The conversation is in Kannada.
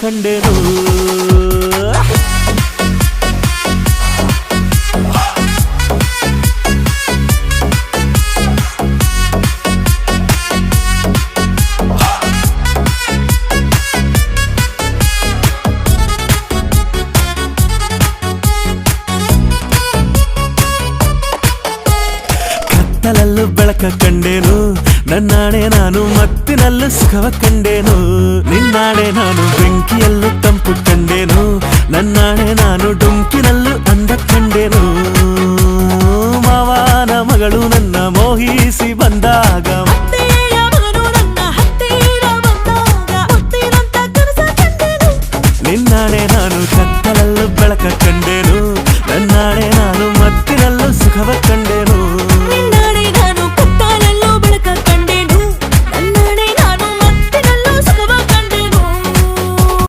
ಕಂಡೆನು ಕತ್ತಲಲ್ಲೂ ಬೆಳಕ ಕಂಡೇನು ನನ್ನಾಣೆ ನಾನು ಮತ್ತಿನಲ್ಲೂ ಸುಖವ ಕಂಡೇನು ನಿನ್ನಾಣೆ ನಾನು ಬೆಂಕಿ